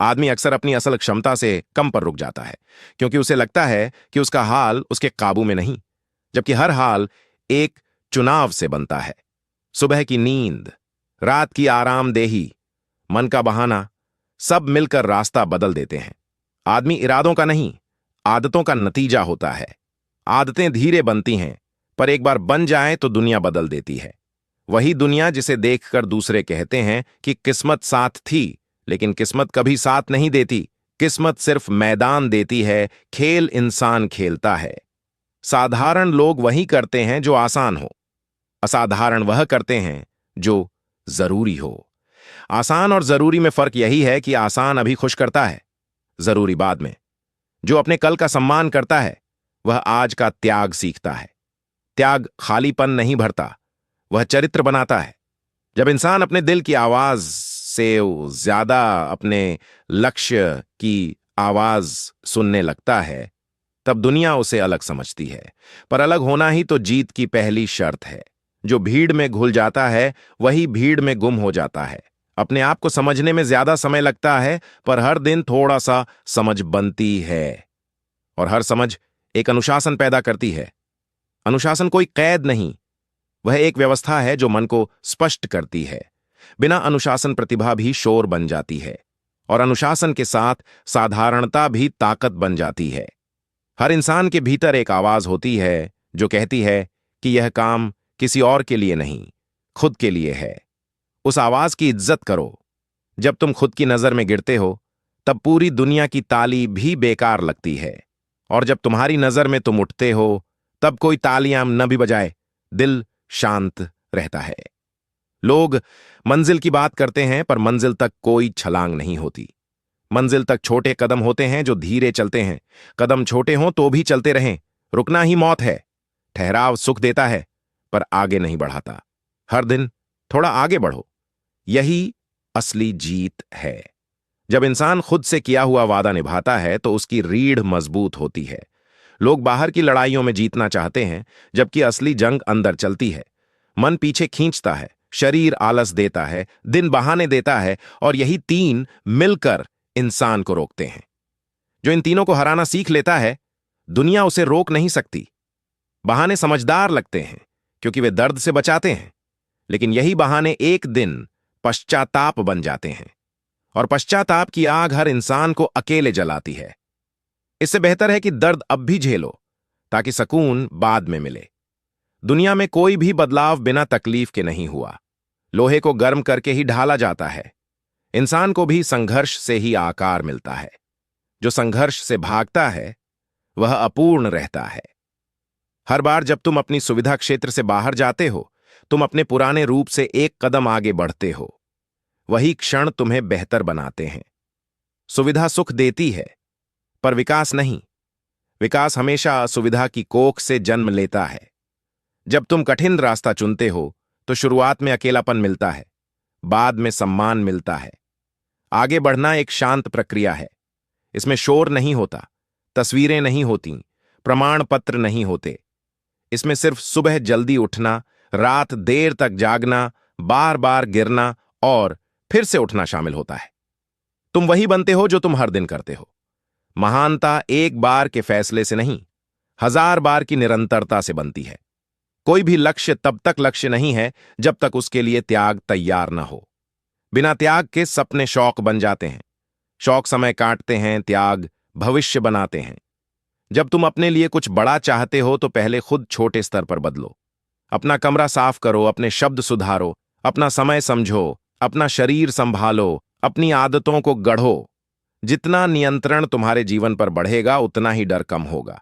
आदमी अक्सर अपनी असल क्षमता से कम पर रुक जाता है, क्योंकि उसे लगता है कि उसका हाल उसके काबू में नहीं, जबकि हर हाल एक चुनाव से बनता है। सुबह की नींद, रात की आरामदेही, मन का बहाना, सब मिलकर रास्ता बदल देते हैं। आदमी इरादों का नहीं, आदतों का नतीजा होता है। आदतें धीरे बनती हैं, पर एक बार बन जाएं तो दुनिया बदल देती है। वही दुनिया जिसे देखकर दूसरे कहते हैं कि किस्मत साथ थी, लेकिन किस्मत कभी साथ नहीं देती। किस्मत सिर्फ मैदान देती है, खेल इंसान खेलता है। साधारण लोग वही करते हैं जो आसान हो, असाधारण वह करते हैं जो जरूरी हो। आसान और जरूरी में फर्क यही है कि आसान अभी खुश करता है, जरूरी बाद में। जो अपने कल का सम्मान करता है, वह आज का त्याग सीखता है। त्याग खालीपन नहीं भरता, वह चरित्र बनाता है। जब इंसान अपने दिल की आवाज से ज्यादा अपने लक्ष्य की आवाज सुनने लगता है, तब दुनिया उसे अलग समझती है। पर अलग होना ही तो जीत की पहली शर्त है। जो भीड़ में घुल जाता है, वही भीड़ में गुम हो जाता है। अपने आप को समझने में ज्यादा समय लगता है, पर हर दिन थोड़ा सा समझ बनती है। और हर समझ एक अनुशासन पैदा करती है। अनुशासन कोई कैद नहीं, वह एक व्यवस्था है जो मन को स्पष्ट करती है। बिना अनुशासन प्रतिभा भी शोर बन जाती है, और अनुशासन के साथ साधारणता भी ताकत बन जाती है। हर इंसान के भीतर एक आवाज होती है जो कहती है कि यह काम किसी और के लिए नहीं, खुद के लिए है। उस आवाज की इज्जत करो। जब तुम खुद की नजर में गिरते हो, तब पूरी दुनिया की ताली भी बेकार लगती है, और जब तुम्हारी नजर में तुम उठते हो, तब कोई तालियां न भी बजाए, दिल शांत रहता है। लोग मंजिल की बात करते हैं, पर मंजिल तक कोई छलांग नहीं होती। मंजिल तक छोटे कदम होते हैं जो धीरे चलते हैं। कदम छोटे हों तो भी चलते रहें। रुकना ही मौत है। ठहराव सुख देता है, पर आगे नहीं बढ़ाता। हर दिन थोड़ा आगे बढ़ो, यही असली जीत है। जब इंसान खुद से किया हुआ वादा निभाता है, तो उसकी रीढ़ मजबूत होती है। लोग बाहर की लड़ाइयों में जीतना चाहते हैं, जबकि असली जंग अंदर चलती है। मन पीछे खींचता है, शरीर आलस देता है, दिन बहाने देता है, और यही तीन मिलकर इंसान को रोकते हैं। जो इन तीनों को हराना सीख लेता है, दुनिया उसे रोक नहीं सकती। बहाने समझदार लगते हैं, क्योंकि वे दर्द से बचाते हैं, लेकिन यही बहाने एक दिन पश्चाताप बन जाते हैं, और पश्चाताप की आग हर इंसान को अकेले जलाती है। इससे बेहतर है कि दर्द अब भी झेलो, ताकि सुकून बाद में मिले। दुनिया में कोई भी बदलाव बिना तकलीफ के नहीं हुआ। लोहे को गर्म करके ही ढाला जाता है। इंसान को भी संघर्ष से ही आकार मिलता है। जो संघर्ष से भागता है, वह अपूर्ण रहता है। हर बार जब तुम अपनी सुविधा क्षेत्र से बाहर जाते हो, तुम अपने पुराने रूप से एक कदम आगे बढ़ते हो। वही क्षण तुम्हें बेहतर बनाते हैं। सुविधा सुख देती है, पर विकास नहीं। विकास हमेशा असुविधा की कोख से जन्म लेता है। जब तुम कठिन रास्ता चुनते हो, तो शुरुआत में अकेलापन मिलता है, बाद में सम्मान मिलता है। आगे बढ़ना एक शांत प्रक्रिया है। इसमें शोर नहीं होता, तस्वीरें नहीं होती, प्रमाण पत्र नहीं होते। इसमें सिर्फ सुबह जल्दी उठना, रात देर तक जागना, बार बार गिरना और फिर से उठना शामिल होता है। तुम वही बनते हो जो तुम हर दिन करते हो। महानता एक बार के फैसले से नहीं, 1000 बार की निरंतरता से बनती है। कोई भी लक्ष्य तब तक लक्ष्य नहीं है जब तक उसके लिए त्याग तैयार न हो। बिना त्याग के सपने शौक बन जाते हैं। शौक समय काटते हैं, त्याग भविष्य बनाते हैं। जब तुम अपने लिए कुछ बड़ा चाहते हो, तो पहले खुद छोटे स्तर पर बदलो। अपना कमरा साफ करो, अपने शब्द सुधारो, अपना समय समझो, अपना शरीर संभालो, अपनी आदतों को गढ़ो। जितना नियंत्रण तुम्हारे जीवन पर बढ़ेगा, उतना ही डर कम होगा।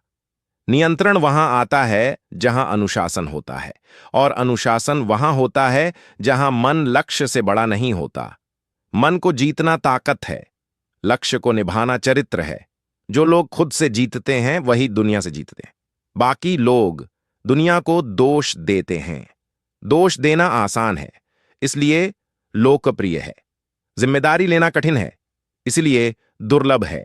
नियंत्रण वहां आता है जहां अनुशासन होता है, और अनुशासन वहां होता है जहां मन लक्ष्य से बड़ा नहीं होता। मन को जीतना ताकत है, लक्ष्य को निभाना चरित्र है। जो लोग खुद से जीतते हैं, वही दुनिया से जीतते हैं। बाकी लोग दुनिया को दोष देते हैं। दोष देना आसान है, इसलिए लोकप्रिय है। जिम्मेदारी लेना कठिन है, इसलिए दुर्लभ है।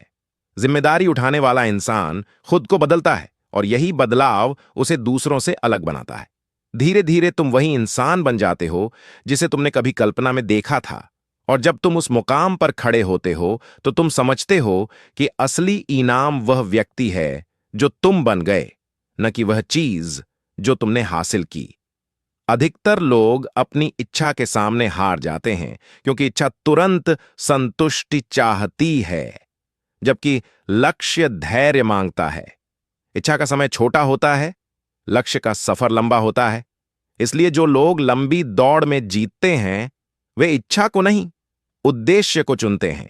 जिम्मेदारी उठाने वाला इंसान खुद को बदलता है, और यही बदलाव उसे दूसरों से अलग बनाता है। धीरे धीरे तुम वही इंसान बन जाते हो जिसे तुमने कभी कल्पना में देखा था, और जब तुम उस मुकाम पर खड़े होते हो तो तुम समझते हो कि असली इनाम वह व्यक्ति है जो तुम बन गए, न कि वह चीज जो तुमने हासिल की। अधिकतर लोग अपनी इच्छा के सामने हार जाते हैं क्योंकि इच्छा तुरंत संतुष्टि चाहती है, जबकि लक्ष्य धैर्य मांगता है। इच्छा का समय छोटा होता है, लक्ष्य का सफर लंबा होता है। इसलिए जो लोग लंबी दौड़ में जीतते हैं वे इच्छा को नहीं, उद्देश्य को चुनते हैं।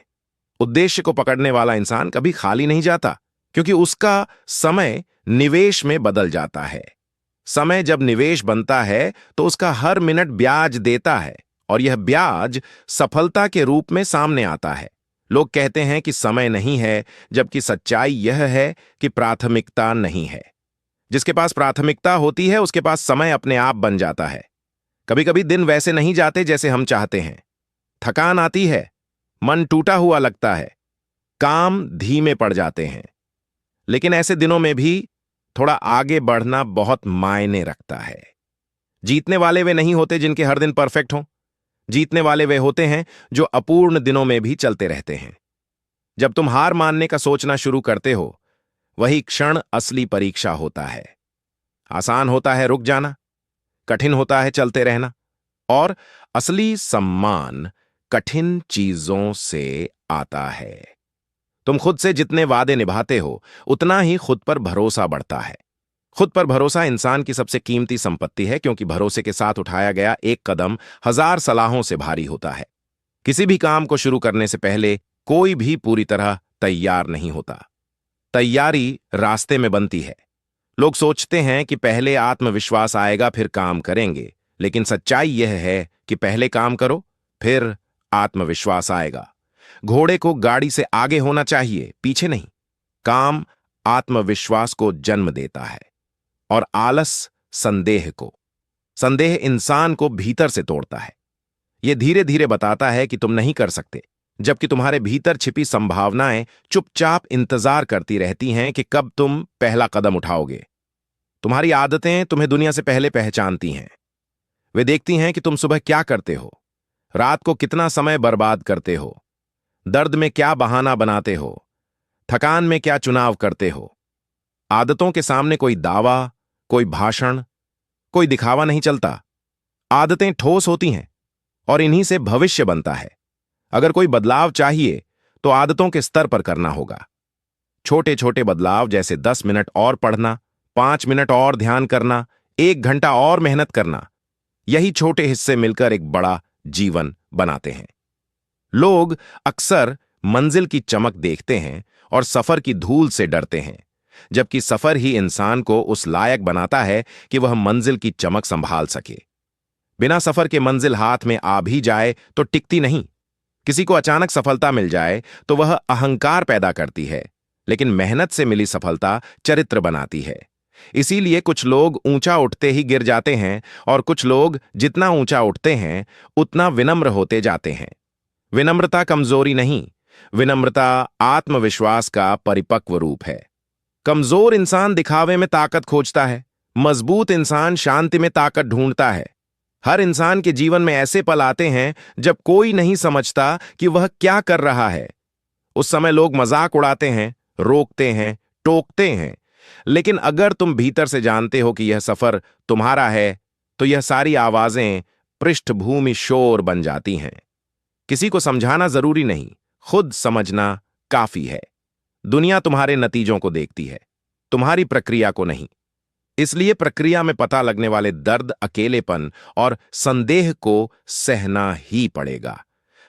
उद्देश्य को पकड़ने वाला इंसान कभी खाली नहीं जाता, क्योंकि उसका समय निवेश में बदल जाता है। समय जब निवेश बनता है तो उसका हर मिनट ब्याज देता है, और यह ब्याज सफलता के रूप में सामने आता है। लोग कहते हैं कि समय नहीं है, जबकि सच्चाई यह है कि प्राथमिकता नहीं है। जिसके पास प्राथमिकता होती है उसके पास समय अपने आप बन जाता है। कभी कभी दिन वैसे नहीं जाते जैसे हम चाहते हैं। थकान आती है, मन टूटा हुआ लगता है, काम धीमे पड़ जाते हैं। लेकिन ऐसे दिनों में भी थोड़ा आगे बढ़ना बहुत मायने रखता है। जीतने वाले वे नहीं होते जिनके हर दिन परफेक्ट हों। जीतने वाले वे होते हैं जो अपूर्ण दिनों में भी चलते रहते हैं। जब तुम हार मानने का सोचना शुरू करते हो, वही क्षण असली परीक्षा होता है। आसान होता है रुक जाना, कठिन होता है चलते रहना, और असली सम्मान कठिन चीजों से आता है। तुम खुद से जितने वादे निभाते हो उतना ही खुद पर भरोसा बढ़ता है। खुद पर भरोसा इंसान की सबसे कीमती संपत्ति है, क्योंकि भरोसे के साथ उठाया गया एक कदम हजार सलाहों से भारी होता है। किसी भी काम को शुरू करने से पहले कोई भी पूरी तरह तैयार नहीं होता। तैयारी रास्ते में बनती है। लोग सोचते हैं कि पहले आत्मविश्वास आएगा फिर काम करेंगे, लेकिन सच्चाई यह है कि पहले काम करो फिर आत्मविश्वास आएगा। घोड़े को गाड़ी से आगे होना चाहिए, पीछे नहीं। काम आत्मविश्वास को जन्म देता है, और आलस संदेह को। संदेह इंसान को भीतर से तोड़ता है। यह धीरे धीरे बताता है कि तुम नहीं कर सकते, जबकि तुम्हारे भीतर छिपी संभावनाएं चुपचाप इंतजार करती रहती हैं कि कब तुम पहला कदम उठाओगे। तुम्हारी आदतें तुम्हें दुनिया से पहले पहचानती हैं। वे देखती हैं कि तुम सुबह क्या करते हो, रात को कितना समय बर्बाद करते हो, दर्द में क्या बहाना बनाते हो, थकान में क्या चुनाव करते हो। आदतों के सामने कोई दावा, कोई भाषण, कोई दिखावा नहीं चलता। आदतें ठोस होती हैं, और इन्हीं से भविष्य बनता है। अगर कोई बदलाव चाहिए तो आदतों के स्तर पर करना होगा। छोटे छोटे बदलाव जैसे 10 मिनट और पढ़ना, 5 मिनट और ध्यान करना, 1 घंटा और मेहनत करना, यही छोटे हिस्से मिलकर एक बड़ा जीवन बनाते हैं। लोग अक्सर मंजिल की चमक देखते हैं और सफर की धूल से डरते हैं, जबकि सफर ही इंसान को उस लायक बनाता है कि वह मंजिल की चमक संभाल सके। बिना सफर के मंजिल हाथ में आ भी जाए तो टिकती नहीं। किसी को अचानक सफलता मिल जाए तो वह अहंकार पैदा करती है, लेकिन मेहनत से मिली सफलता चरित्र बनाती है। इसीलिए कुछ लोग ऊंचा उठते ही गिर जाते हैं, और कुछ लोग जितना ऊंचा उठते हैं उतना विनम्र होते जाते हैं। विनम्रता कमजोरी नहीं, विनम्रता आत्मविश्वास का परिपक्व रूप है। कमजोर इंसान दिखावे में ताकत खोजता है, मजबूत इंसान शांति में ताकत ढूंढता है। हर इंसान के जीवन में ऐसे पल आते हैं जब कोई नहीं समझता कि वह क्या कर रहा है। उस समय लोग मजाक उड़ाते हैं, रोकते हैं, टोकते हैं, लेकिन अगर तुम भीतर से जानते हो कि यह सफर तुम्हारा है, तो यह सारी आवाजें पृष्ठभूमि शोर बन जाती हैं। किसी को समझाना जरूरी नहीं, खुद समझना काफी है। दुनिया तुम्हारे नतीजों को देखती है, तुम्हारी प्रक्रिया को नहीं। इसलिए प्रक्रिया में पता लगने वाले दर्द, अकेलेपन और संदेह को सहना ही पड़ेगा।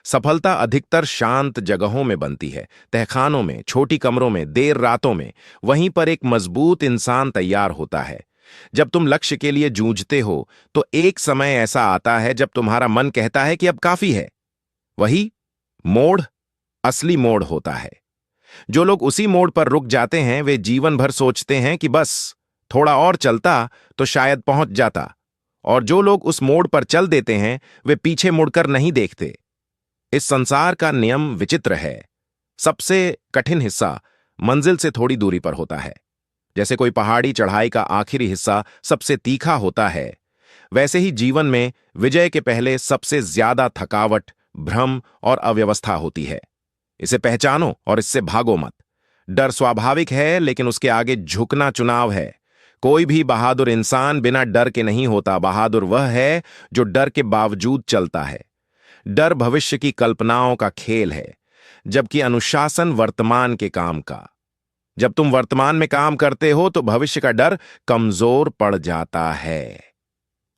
सफलता अधिकतर शांत जगहों में बनती है, तहखानों में, छोटी कमरों में, देर रातों में। वहीं पर एक मजबूत इंसान तैयार होता है। जब तुम लक्ष्य के लिए जूझते हो तो एक समय ऐसा आता है जब तुम्हारा मन कहता है कि अब काफी है। वही मोड़ असली मोड़ होता है। जो लोग उसी मोड़ पर रुक जाते हैं वे जीवन भर सोचते हैं कि बस थोड़ा और चलता तो शायद पहुंच जाता, और जो लोग उस मोड़ पर चल देते हैं वे पीछे मुड़कर नहीं देखते। इस संसार का नियम विचित्र है। सबसे कठिन हिस्सा मंजिल से थोड़ी दूरी पर होता है। जैसे कोई पहाड़ी चढ़ाई का आखिरी हिस्सा सबसे तीखा होता है, वैसे ही जीवन में विजय के पहले सबसे ज्यादा थकावट भ्रम और अव्यवस्था होती है। इसे पहचानो और इससे भागो मत। डर स्वाभाविक है, लेकिन उसके आगे झुकना चुनाव है। कोई भी बहादुर इंसान बिना डर के नहीं होता। बहादुर वह है जो डर के बावजूद चलता है। डर भविष्य की कल्पनाओं का खेल है, जबकि अनुशासन वर्तमान के काम का। जब तुम वर्तमान में काम करते हो तो भविष्य का डर कमजोर पड़ जाता है।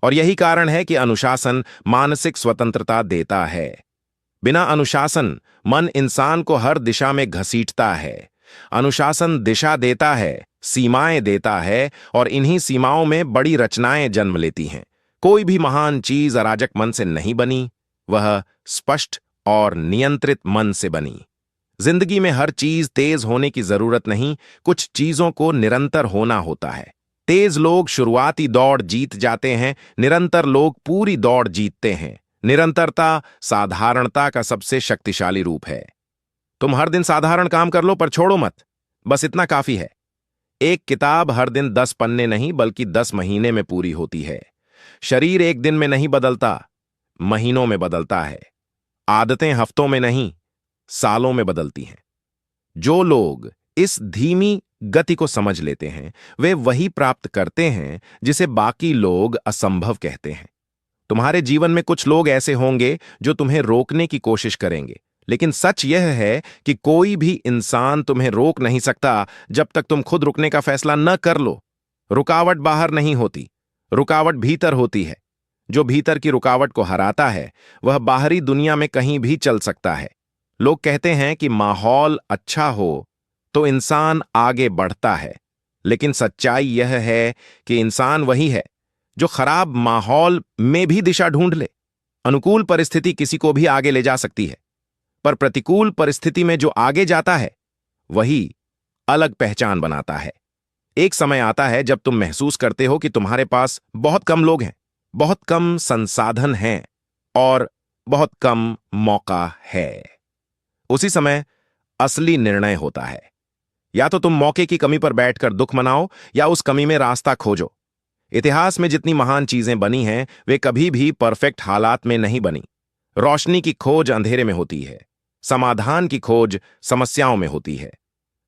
और यही कारण है कि अनुशासन मानसिक स्वतंत्रता देता है। बिना अनुशासन मन इंसान को हर दिशा में घसीटता है। अनुशासन दिशा देता है, सीमाएं देता है, और इन्हीं सीमाओं में बड़ी रचनाएं जन्म लेती हैं। कोई भी महान चीज अराजक मन से नहीं बनी, वह स्पष्ट और नियंत्रित मन से बनी। जिंदगी में हर चीज तेज होने की जरूरत नहीं, कुछ चीजों को निरंतर होना होता है। तेज लोग शुरुआती दौड़ जीत जाते हैं, निरंतर लोग पूरी दौड़ जीतते हैं। निरंतरता साधारणता का सबसे शक्तिशाली रूप है। तुम हर दिन साधारण काम कर लो, पर छोड़ो मत। बस इतना काफी है। एक किताब हर दिन 10 पन्ने नहीं बल्कि 10 महीने में पूरी होती है। शरीर एक दिन में नहीं बदलता, महीनों में बदलता है। आदतें हफ्तों में नहीं, सालों में बदलती हैं। जो लोग इस धीमी गति को समझ लेते हैं, वे वही प्राप्त करते हैं जिसे बाकी लोग असंभव कहते हैं। तुम्हारे जीवन में कुछ लोग ऐसे होंगे जो तुम्हें रोकने की कोशिश करेंगे, लेकिन सच यह है कि कोई भी इंसान तुम्हें रोक नहीं सकता जब तक तुम खुद रुकने का फैसला न कर लो। रुकावट बाहर नहीं होती, रुकावट भीतर होती है। जो भीतर की रुकावट को हराता है, वह बाहरी दुनिया में कहीं भी चल सकता है। लोग कहते हैं कि माहौल अच्छा हो तो इंसान आगे बढ़ता है, लेकिन सच्चाई यह है कि इंसान वही है जो खराब माहौल में भी दिशा ढूंढ ले। अनुकूल परिस्थिति किसी को भी आगे ले जा सकती है, पर प्रतिकूल परिस्थिति में जो आगे जाता है वही अलग पहचान बनाता है। एक समय आता है जब तुम महसूस करते हो कि तुम्हारे पास बहुत कम लोग हैं, बहुत कम संसाधन हैं और बहुत कम मौका है। उसी समय असली निर्णय होता है। या तो तुम मौके की कमी पर बैठकर दुख मनाओ या उस कमी में रास्ता खोजो। इतिहास में जितनी महान चीजें बनी हैं, वे कभी भी परफेक्ट हालात में नहीं बनी। रोशनी की खोज अंधेरे में होती है, समाधान की खोज समस्याओं में होती है।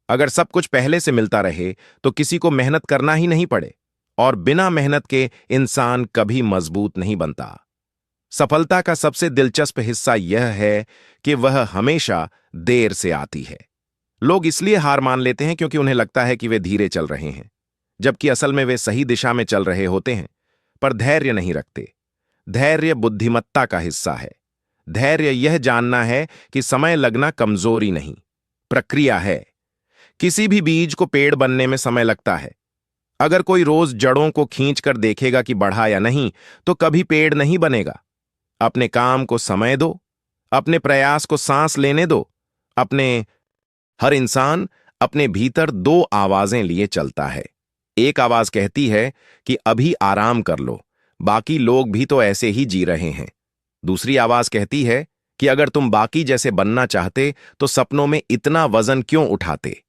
अगर सब कुछ पहले से मिलता रहे तो किसी को मेहनत करना ही नहीं पड़े, और बिना मेहनत के इंसान कभी मजबूत नहीं बनता। सफलता का सबसे दिलचस्प हिस्सा यह है कि वह हमेशा देर से आती है। लोग इसलिए हार मान लेते हैं क्योंकि उन्हें लगता है कि वे धीरे चल रहे हैं, जबकि असल में वे सही दिशा में चल रहे होते हैं, पर धैर्य नहीं रखते। धैर्य बुद्धिमत्ता का हिस्सा है। धैर्य यह जानना है कि समय लगना कमजोरी नहीं, प्रक्रिया है। किसी भी बीज को पेड़ बनने में समय लगता है। अगर कोई रोज जड़ों को खींचकर देखेगा कि बढ़ा या नहीं, तो कभी पेड़ नहीं बनेगा। अपने काम को समय दो, अपने प्रयास को सांस लेने दो। हर इंसान अपने भीतर 2 आवाजें लिए चलता है। एक आवाज कहती है कि अभी आराम कर लो, बाकी लोग भी तो ऐसे ही जी रहे हैं। दूसरी आवाज कहती है कि अगर तुम बाकी जैसे बनना चाहते तो सपनों में इतना वजन क्यों उठाते।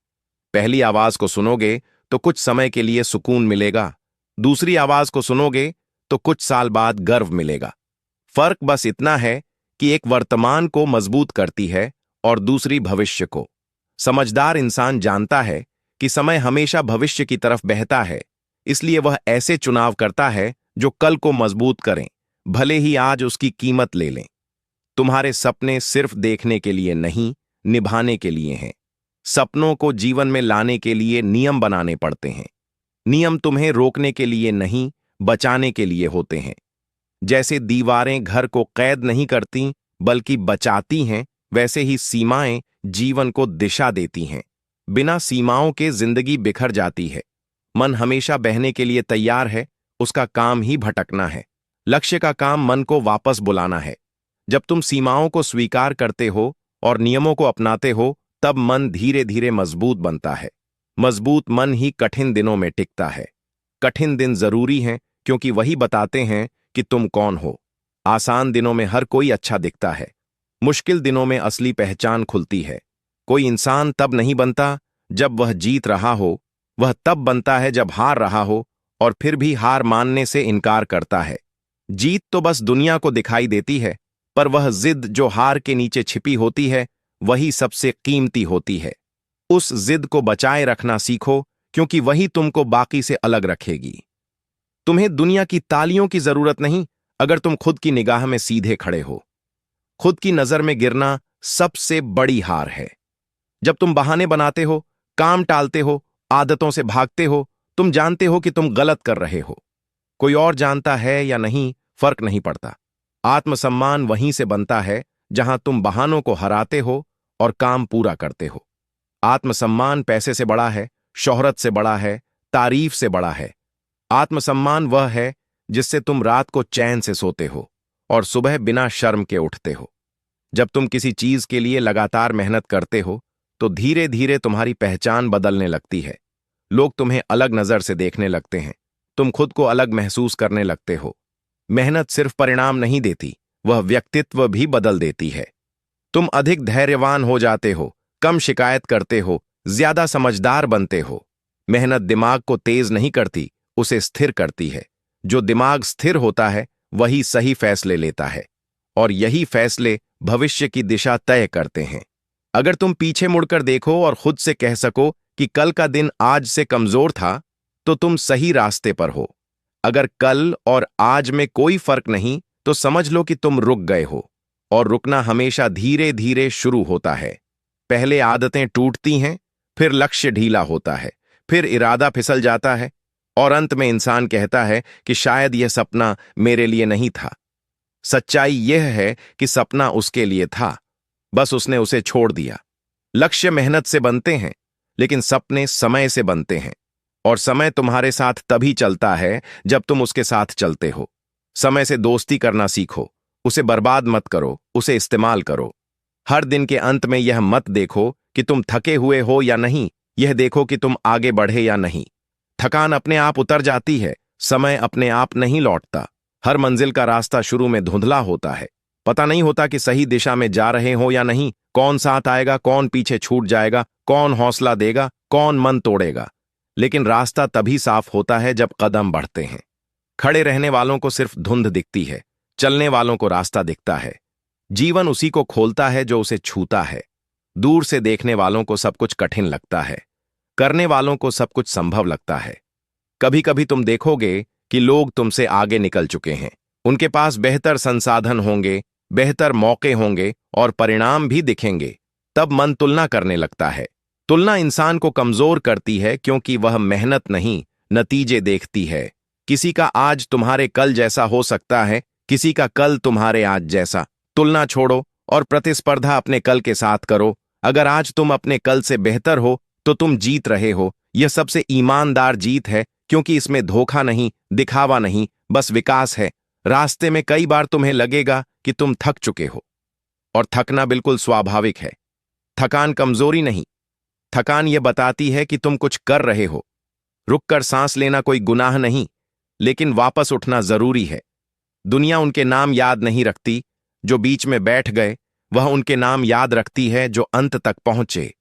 पहली आवाज को सुनोगे तो कुछ समय के लिए सुकून मिलेगा, दूसरी आवाज को सुनोगे तो कुछ साल बाद गर्व मिलेगा। फर्क बस इतना है कि एक वर्तमान को मजबूत करती है और दूसरी भविष्य को। समझदार इंसान जानता है कि समय हमेशा भविष्य की तरफ बहता है, इसलिए वह ऐसे चुनाव करता है जो कल को मजबूत करें, भले ही आज उसकी कीमत ले लें। तुम्हारे सपने सिर्फ देखने के लिए नहीं, निभाने के लिए हैं। सपनों को जीवन में लाने के लिए नियम बनाने पड़ते हैं। नियम तुम्हें रोकने के लिए नहीं, बचाने के लिए होते हैं। जैसे दीवारें घर को कैद नहीं करती बल्कि बचाती हैं, वैसे ही सीमाएं जीवन को दिशा देती हैं। बिना सीमाओं के जिंदगी बिखर जाती है। मन हमेशा बहने के लिए तैयार है, उसका काम ही भटकना है। लक्ष्य का काम मन को वापस बुलाना है। जब तुम सीमाओं को स्वीकार करते हो और नियमों को अपनाते हो, तब मन धीरे धीरे मजबूत बनता है। मजबूत मन ही कठिन दिनों में टिकता है। कठिन दिन जरूरी हैं क्योंकि वही बताते हैं कि तुम कौन हो। आसान दिनों में हर कोई अच्छा दिखता है, मुश्किल दिनों में असली पहचान खुलती है। कोई इंसान तब नहीं बनता जब वह जीत रहा हो, वह तब बनता है जब हार रहा हो और फिर भी हार मानने से इनकार करता है। जीत तो बस दुनिया को दिखाई देती है, पर वह जिद जो हार के नीचे छिपी होती है वही सबसे कीमती होती है। उस जिद को बचाए रखना सीखो, क्योंकि वही तुमको बाकी से अलग रखेगी। तुम्हें दुनिया की तालियों की जरूरत नहीं, अगर तुम खुद की निगाह में सीधे खड़े हो। खुद की नजर में गिरना सबसे बड़ी हार है। जब तुम बहाने बनाते हो, काम टालते हो, आदतों से भागते हो, तुम जानते हो कि तुम गलत कर रहे हो। कोई और जानता है या नहीं, फर्क नहीं पड़ता। आत्मसम्मान वहीं से बनता है जहां तुम बहानों को हराते हो और काम पूरा करते हो। आत्मसम्मान पैसे से बड़ा है, शोहरत से बड़ा है, तारीफ से बड़ा है। आत्मसम्मान वह है जिससे तुम रात को चैन से सोते हो और सुबह बिना शर्म के उठते हो। जब तुम किसी चीज के लिए लगातार मेहनत करते हो तो धीरे धीरे तुम्हारी पहचान बदलने लगती है। लोग तुम्हें अलग नजर से देखने लगते हैं, तुम खुद को अलग महसूस करने लगते हो। मेहनत सिर्फ परिणाम नहीं देती, वह व्यक्तित्व भी बदल देती है। तुम अधिक धैर्यवान हो जाते हो, कम शिकायत करते हो, ज्यादा समझदार बनते हो। मेहनत दिमाग को तेज नहीं करती, उसे स्थिर करती है। जो दिमाग स्थिर होता है वही सही फैसले लेता है, और यही फैसले भविष्य की दिशा तय करते हैं। अगर तुम पीछे मुड़कर देखो और खुद से कह सको कि कल का दिन आज से कमजोर था, तो तुम सही रास्ते पर हो। अगर कल और आज में कोई फर्क नहीं, तो समझ लो कि तुम रुक गए हो, और रुकना हमेशा धीरे धीरे शुरू होता है। पहले आदतें टूटती हैं, फिर लक्ष्य ढीला होता है, फिर इरादा फिसल जाता है, और अंत में इंसान कहता है कि शायद यह सपना मेरे लिए नहीं था। सच्चाई यह है कि सपना उसके लिए था, बस उसने उसे छोड़ दिया। लक्ष्य मेहनत से बनते हैं, लेकिन सपने समय से बनते हैं, और समय तुम्हारे साथ तभी चलता है जब तुम उसके साथ चलते हो। समय से दोस्ती करना सीखो, उसे बर्बाद मत करो, उसे इस्तेमाल करो। हर दिन के अंत में यह मत देखो कि तुम थके हुए हो या नहीं, यह देखो कि तुम आगे बढ़े या नहीं। थकान अपने आप उतर जाती है, समय अपने आप नहीं लौटता। हर मंजिल का रास्ता शुरू में धुंधला होता है, पता नहीं होता कि सही दिशा में जा रहे हो या नहीं, कौन साथ आएगा, कौन पीछे छूट जाएगा, कौन हौसला देगा, कौन मन तोड़ेगा। लेकिन रास्ता तभी साफ होता है जब कदम बढ़ते हैं। खड़े रहने वालों को सिर्फ धुंध दिखती है, चलने वालों को रास्ता दिखता है। जीवन उसी को खोलता है जो उसे छूता है। दूर से देखने वालों को सब कुछ कठिन लगता है, करने वालों को सब कुछ संभव लगता है। कभी कभी तुम देखोगे कि लोग तुमसे आगे निकल चुके हैं, उनके पास बेहतर संसाधन होंगे, बेहतर मौके होंगे, और परिणाम भी दिखेंगे। तब मन तुलना करने लगता है। तुलना इंसान को कमजोर करती है, क्योंकि वह मेहनत नहीं, नतीजे देखती है। किसी का आज तुम्हारे कल जैसा हो सकता है, किसी का कल तुम्हारे आज जैसा। तुलना छोड़ो और प्रतिस्पर्धा अपने कल के साथ करो। अगर आज तुम अपने कल से बेहतर हो तो तुम जीत रहे हो। यह सबसे ईमानदार जीत है, क्योंकि इसमें धोखा नहीं, दिखावा नहीं, बस विकास है। रास्ते में कई बार तुम्हें लगेगा कि तुम थक चुके हो, और थकना बिल्कुल स्वाभाविक है। थकान कमजोरी नहीं, थकान यह बताती है कि तुम कुछ कर रहे हो। रुककर सांस लेना कोई गुनाह नहीं, लेकिन वापस उठना जरूरी है। दुनिया उनके नाम याद नहीं रखती जो बीच में बैठ गए, वह उनके नाम याद रखती है जो अंत तक पहुंचे।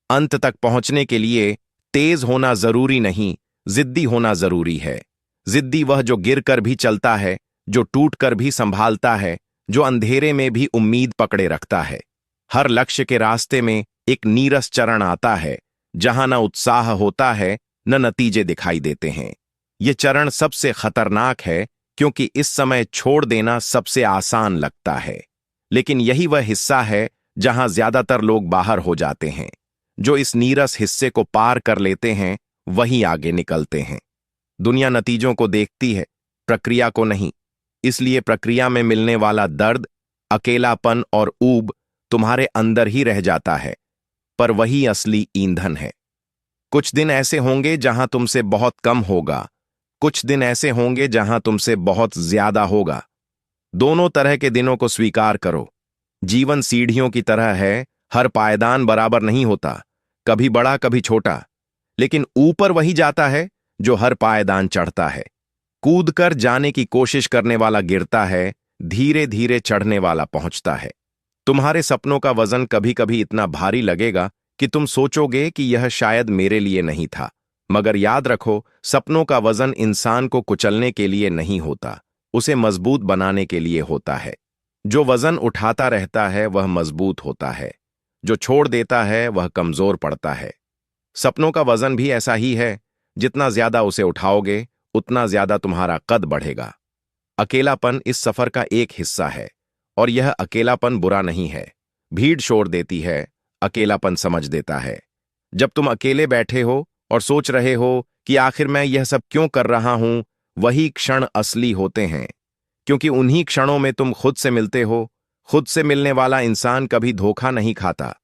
अंत तक पहुंचने के लिए तेज होना जरूरी नहीं, जिद्दी होना जरूरी है। जिद्दी वह जो गिरकर भी चलता है, जो टूटकर भी संभालता है, जो अंधेरे में भी उम्मीद पकड़े रखता है। हर लक्ष्य के रास्ते में एक नीरस चरण आता है, जहां न उत्साह होता है, न नतीजे दिखाई देते हैं। यह चरण सबसे खतरनाक है, क्योंकि इस समय छोड़ देना सबसे आसान लगता है। लेकिन यही वह हिस्सा है जहां ज्यादातर लोग बाहर हो जाते हैं। जो इस नीरस हिस्से को पार कर लेते हैं, वही आगे निकलते हैं। दुनिया नतीजों को देखती है, प्रक्रिया को नहीं। इसलिए प्रक्रिया में मिलने वाला दर्द, अकेलापन और ऊब तुम्हारे अंदर ही रह जाता है, पर वही असली ईंधन है। कुछ दिन ऐसे होंगे जहां तुमसे बहुत कम होगा, कुछ दिन ऐसे होंगे जहां तुमसे बहुत ज्यादा होगा। दोनों तरह के दिनों को स्वीकार करो। जीवन सीढ़ियों की तरह है, हर पायदान बराबर नहीं होता, कभी बड़ा कभी छोटा, लेकिन ऊपर वही जाता है जो हर पायदान चढ़ता है। कूद कर जाने की कोशिश करने वाला गिरता है, धीरे धीरे चढ़ने वाला पहुंचता है। तुम्हारे सपनों का वजन कभी कभी इतना भारी लगेगा कि तुम सोचोगे कि यह शायद मेरे लिए नहीं था, मगर याद रखो, सपनों का वजन इंसान को कुचलने के लिए नहीं होता, उसे मजबूत बनाने के लिए होता है। जो वजन उठाता रहता है वह मजबूत होता है, जो छोड़ देता है वह कमजोर पड़ता है। सपनों का वजन भी ऐसा ही है, जितना ज्यादा उसे उठाओगे उतना ज्यादा तुम्हारा कद बढ़ेगा। अकेलापन इस सफर का एक हिस्सा है, और यह अकेलापन बुरा नहीं है। भीड़ शोर देती है, अकेलापन समझ देता है। जब तुम अकेले बैठे हो और सोच रहे हो कि आखिर मैं यह सब क्यों कर रहा हूं, वही क्षण असली होते हैं, क्योंकि उन्हीं क्षणों में तुम खुद से मिलते हो। खुद से मिलने वाला इंसान कभी धोखा नहीं खाता।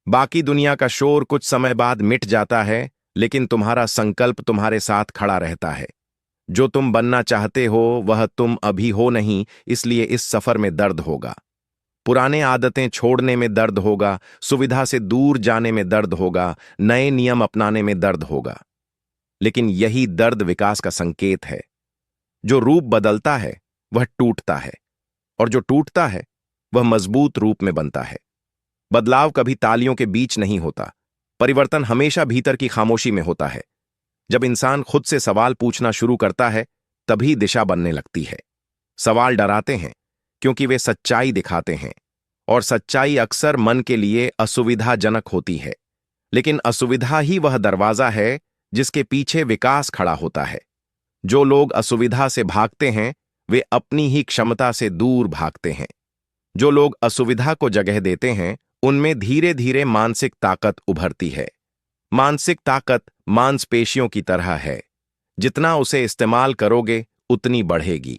बाकी दुनिया का शोर कुछ समय बाद मिट जाता है, लेकिन तुम्हारा संकल्प तुम्हारे साथ खड़ा रहता है। जो तुम बनना चाहते हो वह तुम अभी हो नहीं, इसलिए इस सफर में दर्द होगा। पुराने आदतें छोड़ने में दर्द होगा, सुविधा से दूर जाने में दर्द होगा, नए नियम अपनाने में दर्द होगा। लेकिन यही दर्द विकास का संकेत है। जो रूप बदलता है वह टूटता है, और जो टूटता है वह मजबूत रूप में बनता है। बदलाव कभी तालियों के बीच नहीं होता, परिवर्तन हमेशा भीतर की खामोशी में होता है। जब इंसान खुद से सवाल पूछना शुरू करता है, तभी दिशा बनने लगती है। सवाल डराते हैं क्योंकि वे सच्चाई दिखाते हैं, और सच्चाई अक्सर मन के लिए असुविधाजनक होती है। लेकिन असुविधा ही वह दरवाजा है जिसके पीछे विकास खड़ा होता है। जो लोग असुविधा से भागते हैं वे अपनी ही क्षमता से दूर भागते हैं। जो लोग असुविधा को जगह देते हैं उनमें धीरे धीरे मानसिक ताकत उभरती है। मानसिक ताकत मांसपेशियों की तरह है, जितना उसे इस्तेमाल करोगे उतनी बढ़ेगी।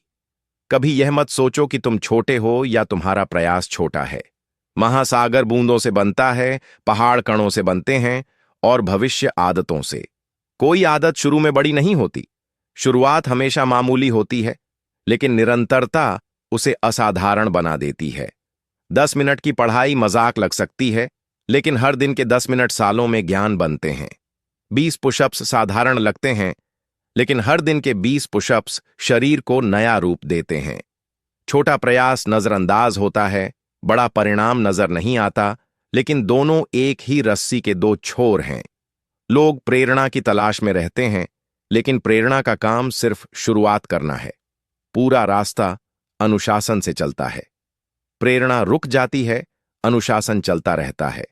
कभी यह मत सोचो कि तुम छोटे हो या तुम्हारा प्रयास छोटा है। महासागर बूंदों से बनता है, पहाड़ कणों से बनते हैं, और भविष्य आदतों से। कोई आदत शुरू में बड़ी नहीं होती। शुरुआत हमेशा मामूली होती है, लेकिन निरंतरता उसे असाधारण बना देती है। 10 मिनट की पढ़ाई मजाक लग सकती है, लेकिन हर दिन के 10 मिनट सालों में ज्ञान बनते हैं। 20 पुशअप्स साधारण लगते हैं, लेकिन हर दिन के 20 पुशअप्स शरीर को नया रूप देते हैं। छोटा प्रयास नजरअंदाज होता है, बड़ा परिणाम नजर नहीं आता, लेकिन दोनों एक ही रस्सी के दो छोर हैं। लोग प्रेरणा की तलाश में रहते हैं, लेकिन प्रेरणा का काम सिर्फ शुरुआत करना है। पूरा रास्ता अनुशासन से चलता है। प्रेरणा रुक जाती है, अनुशासन चलता रहता है।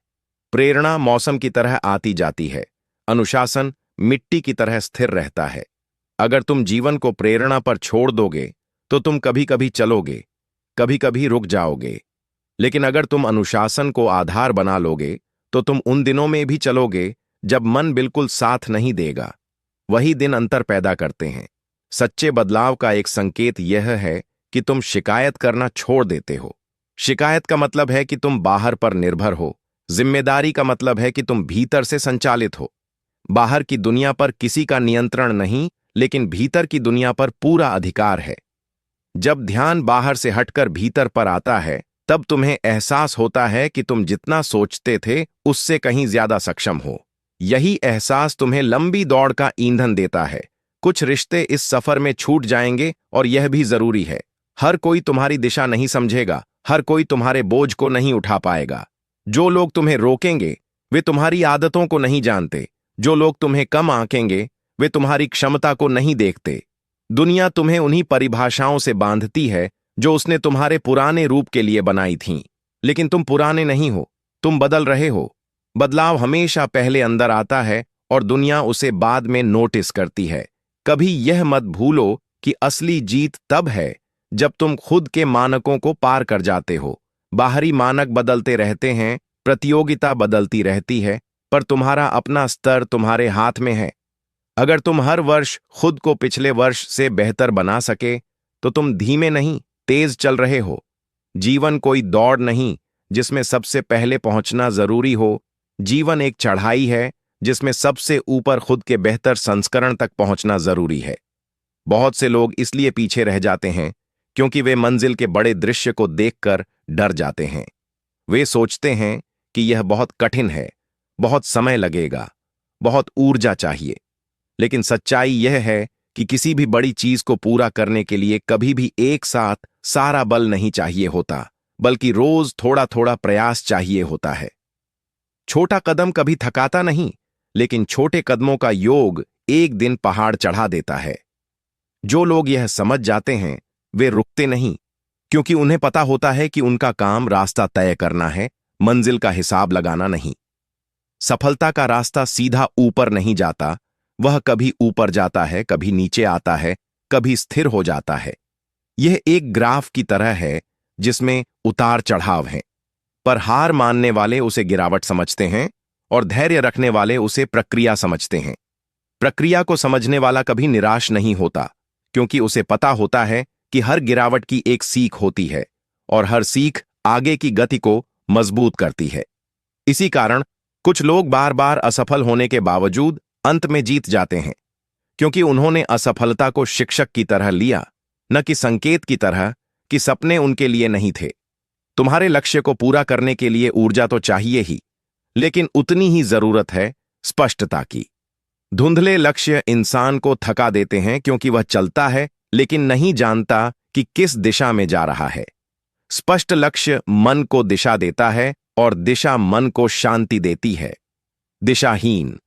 प्रेरणा मौसम की तरह आती जाती है, अनुशासन मिट्टी की तरह स्थिर रहता है। अगर तुम जीवन को प्रेरणा पर छोड़ दोगे तो तुम कभी कभी चलोगे, कभी कभी रुक जाओगे। लेकिन अगर तुम अनुशासन को आधार बना लोगे तो तुम उन दिनों में भी चलोगे जब मन बिल्कुल साथ नहीं देगा। वही दिन अंतर पैदा करते हैं। सच्चे बदलाव का एक संकेत यह है कि तुम शिकायत करना छोड़ देते हो। शिकायत का मतलब है कि तुम बाहर पर निर्भर हो। जिम्मेदारी का मतलब है कि तुम भीतर से संचालित हो। बाहर की दुनिया पर किसी का नियंत्रण नहीं, लेकिन भीतर की दुनिया पर पूरा अधिकार है। जब ध्यान बाहर से हटकर भीतर पर आता है, तब तुम्हें एहसास होता है कि तुम जितना सोचते थे उससे कहीं ज्यादा सक्षम हो। यही एहसास तुम्हें लंबी दौड़ का ईंधन देता है। कुछ रिश्ते इस सफर में छूट जाएंगे, और यह भी जरूरी है। हर कोई तुम्हारी दिशा नहीं समझेगा, हर कोई तुम्हारे बोझ को नहीं उठा पाएगा। जो लोग तुम्हें रोकेंगे वे तुम्हारी आदतों को नहीं जानते। जो लोग तुम्हें कम आंकेंगे वे तुम्हारी क्षमता को नहीं देखते। दुनिया तुम्हें उन्हीं परिभाषाओं से बांधती है जो उसने तुम्हारे पुराने रूप के लिए बनाई थीं। लेकिन तुम पुराने नहीं हो, तुम बदल रहे हो। बदलाव हमेशा पहले अंदर आता है और दुनिया उसे बाद में नोटिस करती है। कभी यह मत भूलो कि असली जीत तब है जब तुम खुद के मानकों को पार कर जाते हो। बाहरी मानक बदलते रहते हैं, प्रतियोगिता बदलती रहती है, पर तुम्हारा अपना स्तर तुम्हारे हाथ में है। अगर तुम हर वर्ष खुद को पिछले वर्ष से बेहतर बना सके तो तुम धीमे नहीं, तेज चल रहे हो। जीवन कोई दौड़ नहीं जिसमें सबसे पहले पहुंचना जरूरी हो। जीवन एक चढ़ाई है जिसमें सबसे ऊपर खुद के बेहतर संस्करण तक पहुंचना जरूरी है। बहुत से लोग इसलिए पीछे रह जाते हैं क्योंकि वे मंजिल के बड़े दृश्य को देखकर डर जाते हैं। वे सोचते हैं कि यह बहुत कठिन है, बहुत समय लगेगा, बहुत ऊर्जा चाहिए। लेकिन सच्चाई यह है कि किसी भी बड़ी चीज को पूरा करने के लिए कभी भी एक साथ सारा बल नहीं चाहिए होता, बल्कि रोज थोड़ा थोड़ा प्रयास चाहिए होता है। छोटा कदम कभी थकाता नहीं, लेकिन छोटे कदमों का योग एक दिन पहाड़ चढ़ा देता है। जो लोग यह समझ जाते हैं वे रुकते नहीं, क्योंकि उन्हें पता होता है कि उनका काम रास्ता तय करना है, मंजिल का हिसाब लगाना नहीं। सफलता का रास्ता सीधा ऊपर नहीं जाता, वह कभी ऊपर जाता है, कभी नीचे आता है, कभी स्थिर हो जाता है। यह एक ग्राफ की तरह है जिसमें उतार चढ़ाव हैं, पर हार मानने वाले उसे गिरावट समझते हैं और धैर्य रखने वाले उसे प्रक्रिया समझते हैं। प्रक्रिया को समझने वाला कभी निराश नहीं होता, क्योंकि उसे पता होता है कि हर गिरावट की एक सीख होती है और हर सीख आगे की गति को मजबूत करती है। इसी कारण कुछ लोग बार बार असफल होने के बावजूद अंत में जीत जाते हैं, क्योंकि उन्होंने असफलता को शिक्षक की तरह लिया, न कि संकेत की तरह कि सपने उनके लिए नहीं थे। तुम्हारे लक्ष्य को पूरा करने के लिए ऊर्जा तो चाहिए ही, लेकिन उतनी ही जरूरत है स्पष्टता की। धुंधले लक्ष्य इंसान को थका देते हैं, क्योंकि वह चलता है लेकिन नहीं जानता कि किस दिशा में जा रहा है। स्पष्ट लक्ष्य मन को दिशा देता है और दिशा मन को शांति देती है। दिशाहीन